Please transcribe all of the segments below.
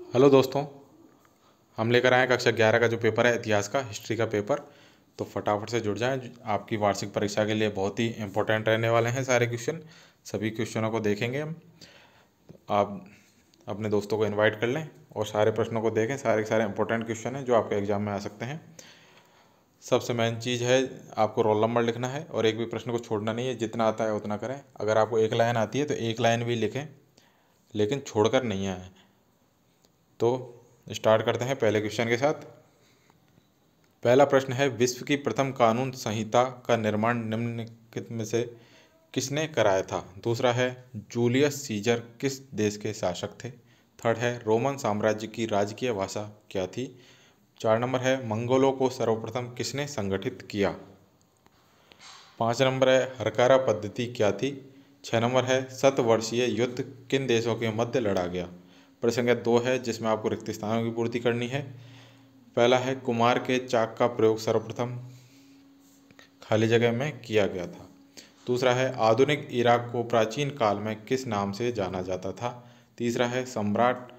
Hello दोस्तों, हम लेकर आए हैं कक्षा 11 का जो पेपर है इतिहास का, हिस्ट्री का पेपर। तो फटाफट से जुड़ जाएं, आपकी वार्षिक परीक्षा के लिए बहुत ही इंपॉर्टेंट रहने वाले हैं सारे क्वेश्चन। सभी क्वेश्चनों को देखेंगे हम। आप अपने दोस्तों को इनवाइट कर लें और सारे प्रश्नों को देखें। सारे के सारे इंपॉर्टेंट क्वेश्चन हैं जो आपके एग्जाम में आ सकते हैं। सबसे मेन चीज़ है, आपको रोल नंबर लिखना है और एक भी प्रश्न को छोड़ना नहीं है। जितना आता है उतना करें। अगर आपको एक लाइन आती है तो एक लाइन भी लिखें, लेकिन छोड़कर नहीं आए। तो स्टार्ट करते हैं पहले क्वेश्चन के साथ। पहला प्रश्न है, विश्व की प्रथम कानून संहिता का निर्माण निम्नलिखित में से किसने कराया था? दूसरा है, जूलियस सीजर किस देश के शासक थे? थर्ड है, रोमन साम्राज्य की राजकीय भाषा क्या थी? 4 नंबर है, मंगोलों को सर्वप्रथम किसने संगठित किया? 5 नंबर है, हरकारा पद्धति क्या थी? 6 नंबर है, शतवर्षीय युद्ध किन देशों के मध्य लड़ा गया? प्रश्न संख्या 2 है, जिसमें आपको रिक्त स्थानों की पूर्ति करनी है। पहला है, कुमार के चाक का प्रयोग सर्वप्रथम खाली जगह में किया गया था। दूसरा है, आधुनिक इराक को प्राचीन काल में किस नाम से जाना जाता था? तीसरा है, सम्राट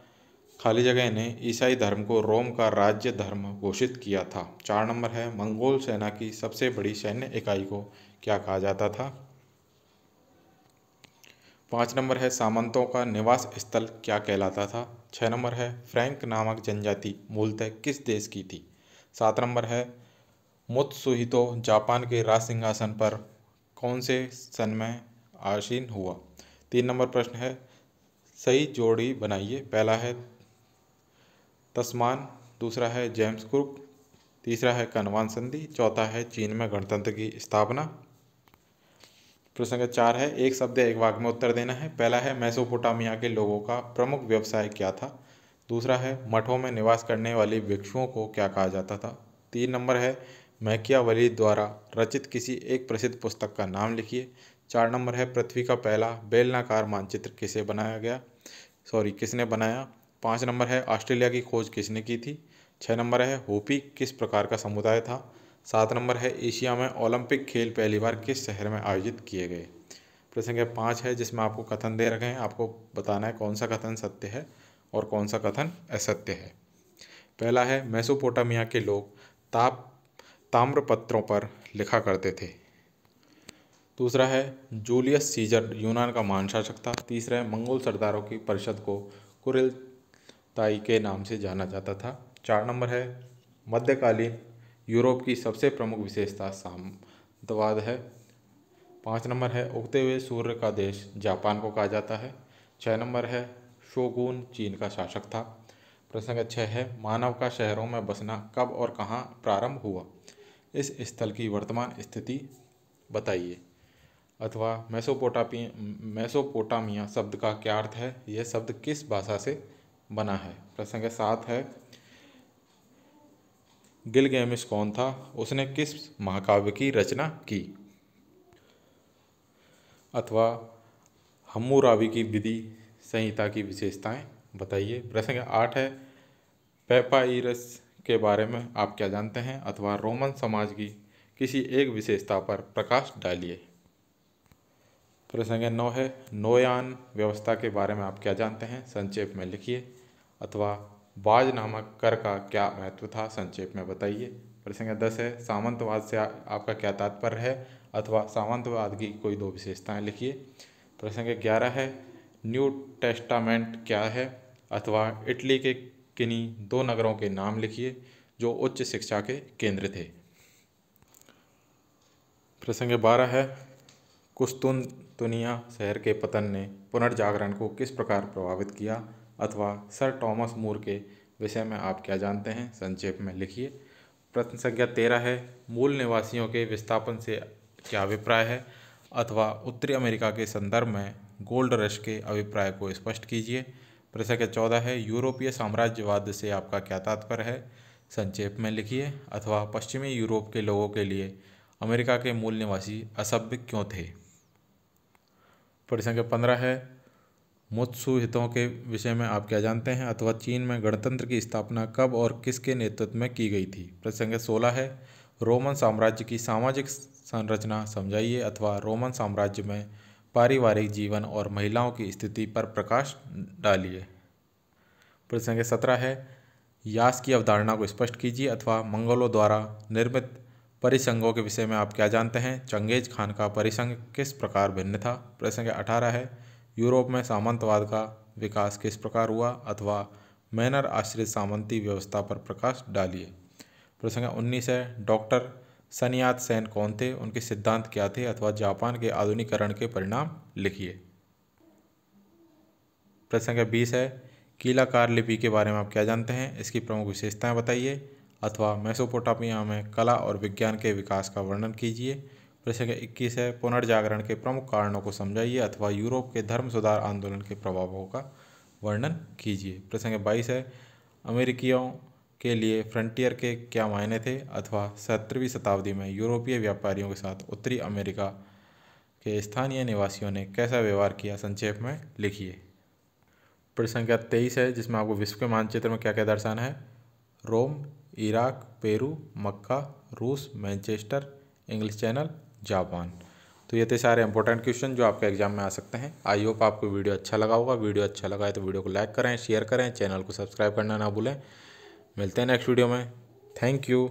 खाली जगह ने ईसाई धर्म को रोम का राज्य धर्म घोषित किया था। 4 नंबर है, मंगोल सेना की सबसे बड़ी सैन्य इकाई को क्या कहा जाता था? 5 नंबर है, सामंतों का निवास स्थल क्या कहलाता था? 6 नंबर है, फ्रैंक नामक जनजाति मूलतः किस देश की थी? 7 नंबर है, मुत्सुहितो जापान के राज सिंहासन पर कौन से सन में आसीन हुआ? 3 नंबर प्रश्न है, सही जोड़ी बनाइए। पहला है तस्मान, दूसरा है जेम्स कुक, तीसरा है कनवान संधि, चौथा है चीन में गणतंत्र की स्थापना। प्रश्न संख्या 4 है, एक शब्द एक वाक्य में उत्तर देना है। पहला है, मेसोपोटामिया के लोगों का प्रमुख व्यवसाय क्या था? दूसरा है, मठों में निवास करने वाले भिक्षुओं को क्या कहा जाता था? 3 नंबर है, मैकियावेली द्वारा रचित किसी एक प्रसिद्ध पुस्तक का नाम लिखिए। 4 नंबर है, पृथ्वी का पहला बेलनाकार मानचित्र किसने बनाया? 5 नंबर है, ऑस्ट्रेलिया की खोज किसने की थी? 6 नंबर है, होपी किस प्रकार का समुदाय था? 7 नंबर है, एशिया में ओलंपिक खेल पहली बार किस शहर में आयोजित किए गए? प्रश्न संख्या 5 है, जिसमें आपको कथन दे रखे हैं। आपको बताना है कौन सा कथन सत्य है और कौन सा कथन असत्य है। पहला है, मेसोपोटामिया के लोग ताम्रपत्रों पर लिखा करते थे। दूसरा है, जूलियस सीजर यूनान का महान शासक था। तीसरा है, मंगोल सरदारों की परिषद को कुरिलताई के नाम से जाना जाता था। 4 नंबर है, मध्यकालीन यूरोप की सबसे प्रमुख विशेषता सामंतवाद है। 5 नंबर है, उगते हुए सूर्य का देश जापान को कहा जाता है। 6 नंबर है, शोगुन चीन का शासक था। प्रश्न संख्या 6 है, मानव का शहरों में बसना कब और कहाँ प्रारंभ हुआ? इस स्थल की वर्तमान स्थिति बताइए। अथवा मेसोपोटामिया शब्द का क्या अर्थ है? यह शब्द किस भाषा से बना है? प्रश्न संख्या 7 है, गिलगेमिस कौन था? उसने किस महाकाव्य की रचना की? अथवा हम्मुराबी की विधि संहिता की विशेषताएं बताइए। प्रश्न संख्या 8 है, पेपाइरस के बारे में आप क्या जानते हैं? अथवा रोमन समाज की किसी एक विशेषता पर प्रकाश डालिए। प्रश्न संख्या 9 है, नोयान व्यवस्था के बारे में आप क्या जानते हैं? संक्षेप में लिखिए। अथवा बाज नामक कर का क्या महत्व था? संक्षेप में बताइए। प्रश्न संख्या 10 है, सामंतवाद से आपका क्या तात्पर्य है? अथवा सामंतवाद की कोई 2 विशेषताएं लिखिए। प्रश्न संख्या 11 है, न्यू टेस्टामेंट क्या है? अथवा इटली के किन्हीं 2 नगरों के नाम लिखिए जो उच्च शिक्षा के केंद्र थे। प्रश्न संख्या 12 है, कुस्तुनतुनिया शहर के पतन ने पुनर्जागरण को किस प्रकार प्रभावित किया? अथवा सर टॉमस मूर के विषय में आप क्या जानते हैं? संक्षेप में लिखिए। प्रश्न संख्या 13 है, मूल निवासियों के विस्थापन से क्या अभिप्राय है? अथवा उत्तरी अमेरिका के संदर्भ में गोल्ड रश के अभिप्राय को स्पष्ट कीजिए। प्रश्न संख्या 14 है, यूरोपीय साम्राज्यवाद से आपका क्या तात्पर्य है? संक्षेप में लिखिए। अथवा पश्चिमी यूरोप के लोगों के लिए अमेरिका के मूल निवासी असभ्य क्यों थे? प्रश्न संख्या 15 है, मुत्सुहितों के विषय में आप क्या जानते हैं? अथवा चीन में गणतंत्र की स्थापना कब और किसके नेतृत्व में की गई थी? प्रश्न संख्या 16 है, रोमन साम्राज्य की सामाजिक संरचना समझाइए। अथवा रोमन साम्राज्य में पारिवारिक जीवन और महिलाओं की स्थिति पर प्रकाश डालिए। प्रश्न संख्या 17 है, यास की अवधारणा को स्पष्ट कीजिए अथवा मंगलों द्वारा निर्मित परिसंघों के विषय में आप क्या जानते हैं। चंगेज खान का परिसंघ किस प्रकार भिन्न था। प्रश्न संख्या 18 है, यूरोप में सामंतवाद का विकास किस प्रकार हुआ अथवा मैनर आश्रित सामंती व्यवस्था पर प्रकाश डालिए। प्रश्न संख्या 19 है, डॉक्टर सन यात सेन कौन थे, उनके सिद्धांत क्या थे अथवा जापान के आधुनिकीकरण के परिणाम लिखिए। प्रश्न संख्या 20 है, कीलाकार लिपि के बारे में आप क्या जानते हैं, इसकी प्रमुख विशेषताएं बताइए अथवा मेसोपोटामिया में कला और विज्ञान के विकास का वर्णन कीजिए। प्रश्न संख्या 21 है, पुनर्जागरण के प्रमुख कारणों को समझाइए अथवा यूरोप के धर्म सुधार आंदोलन के प्रभावों का वर्णन कीजिए। प्रश्न संख्या 22 है, अमेरिकियों के लिए फ्रंटियर के क्या मायने थे अथवा 17वीं शताब्दी में यूरोपीय व्यापारियों के साथ उत्तरी अमेरिका के स्थानीय निवासियों ने कैसा व्यवहार किया, संक्षेप में लिखिए। प्रश्न संख्या 23 है, जिसमें आपको विश्व के मानचित्र में क्या क्या दर्शाना है। रोम, इराक, पेरू, मक्का, रूस, मैनचेस्टर, इंग्लिश चैनल, जापान। तो ये थे सारे इंपॉर्टेंट क्वेश्चन जो आपके एग्जाम में आ सकते हैं। आई होप आपको वीडियो अच्छा लगा होगा। वीडियो अच्छा लगा है तो वीडियो को लाइक करें, शेयर करें, चैनल को सब्सक्राइब करना ना भूलें। मिलते हैं नेक्स्ट वीडियो में। Thank you.